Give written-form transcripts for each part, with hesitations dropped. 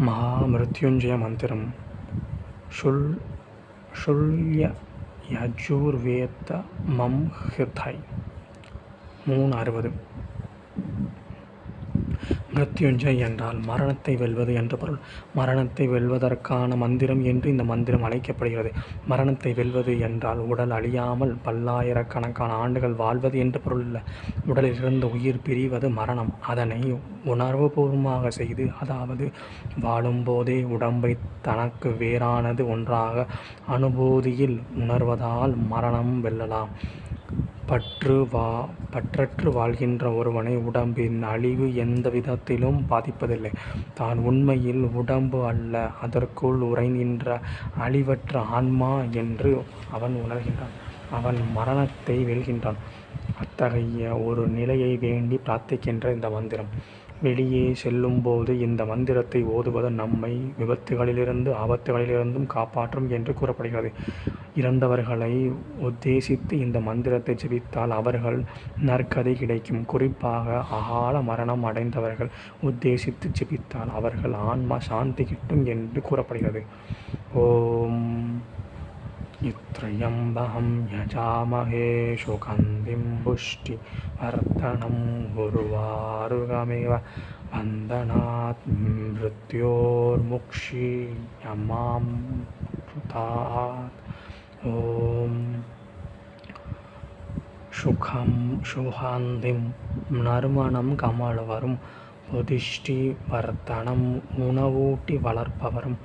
மகாமிருத்யுஞ்சய மந்திரம் ஷுல்ய யஜுர்வேத மம் ஹிருதை 360. மிருத்யுஞ்சய் என்றால் மரணத்தை வெல்வது என்று பொருள். மரணத்தை வெல்வதற்கான மந்திரம் என்று இந்த மந்திரம் அழைக்கப்படுகிறது. மரணத்தை வெல்வது என்றால் உடல் அழியாமல் பல்லாயிரக்கணக்கான ஆண்டுகள் வாழ்வது என்று பொருள் இல்லை. உடலிலிருந்து உயிர் பிரிவது மரணம். அதனை உணர்வுபூர்வமாக செய்து, அதாவது வாழும்போதே உடம்பை தனக்கு வேறானது ஒன்றாக அனுபூதியில் உணர்வதால் மரணம் வெல்லலாம். பற்றற்று வாழ்கின்ற ஒருவனை உடம்பின் அழிவு எந்த விதத்திலும் பாதிப்பதில்லை. தான் உண்மையில் உடம்பு அல்ல, அதற்குள் உறைகின்ற அழிவற்ற ஆன்மா என்று அவன் உணர்கின்றான். அவன் மரணத்தை வெல்கின்றான். அத்தகைய ஒரு நிலையை வேண்டி பிரார்த்திக்கின்ற இந்த மந்திரம். வெளியே செல்லும்போது இந்த மந்திரத்தை ஓதுவது நம்மை விபத்துகளிலிருந்து ஆபத்துகளிலிருந்தும் காப்பாற்றும் என்று கூறப்படுகிறது. இறந்தவர்களை உத்தேசித்து இந்த மந்திரத்தை ஜெபித்தால் அவர்கள் நற்கதி கிடைக்கும். குறிப்பாக அகால மரணம் அடைந்தவர்கள் உத்தேசித்து ஜெபித்தால் அவர்கள் ஆன்மா சாந்தி கிட்டும் என்று கூறப்படுகிறது. ஓம் த்ர்யம்பகம் யஜாமஹே சுகந்திம் புஷ்டி வர்தனம் உர்வாருகமிவ வந்தனாத் மிருத்யோர்முக்ஷீயமாம்ருதாத். ஓம் சுகாந்திம் நறுமணம் கமழ்வரும் புதிஷ்டி வர்த்தனம் உணவூட்டி வளர்ப்பவரும்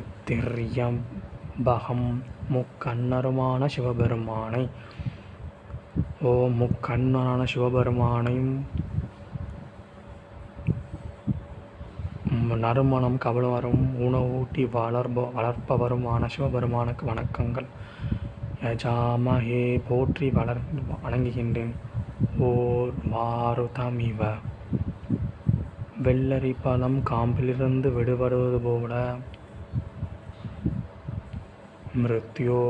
இத்திர்யம்பகம் முக்கண்ணருமான சிவபெருமானை. ஓம் முக்கண்ணனான சிவபெருமானையும் நறுமணம் கமழ்வரும் உணவூட்டி வளர்ப்பவருமான சிவபெருமானுக்கு வணக்கங்கள். யஜாமஹே போற்றி வணங்குகின்றேன். ஓர் வாருதமிவ வெள்ளரி பழம் காம்பிலிருந்து விடுபடுவது போல மிருத்யோ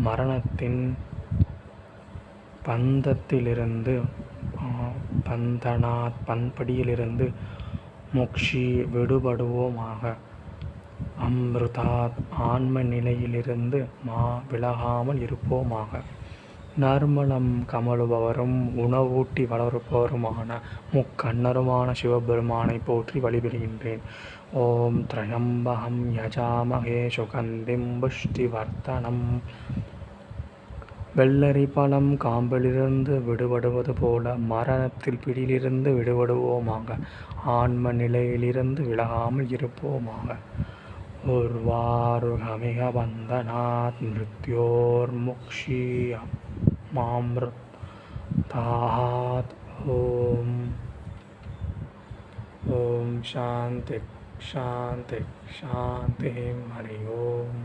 மரணத்தின் பந்தத்திலிருந்து பண்படியிலிருந்து முக்ஷி விடுபடுவோமாக. அம்ருதாத் ஆன்ம நிலையிலிருந்து விலகாமல் இருப்போமாக. நறுமணம் கமழுபவரும் உணவூட்டி வளர்ப்பவருமான முக்கண்ணருமான சிவபெருமானை போற்றி வழிபடுகின்றேன். ஓம் த்ர்யம்பகம் யஜாமஹே சுகந்திம் புஷ்டி வர்தனம். வெள்ளரி பழம் காம்பிலிருந்து விடுபடுவது போல மரணத்தில் பிடியிலிருந்து விடுபடுவோமாக. ஆன்ம நிலையிலிருந்து விலகாமல் இருப்போமாக. உர்வாருகமிக பந்தனாத் மிருத்யோர்முக்ஷீயமாம்ருதாத். ஓம் ஓம் சாந்தி சாந்தி சாந்தி. ஹரி ஓம்.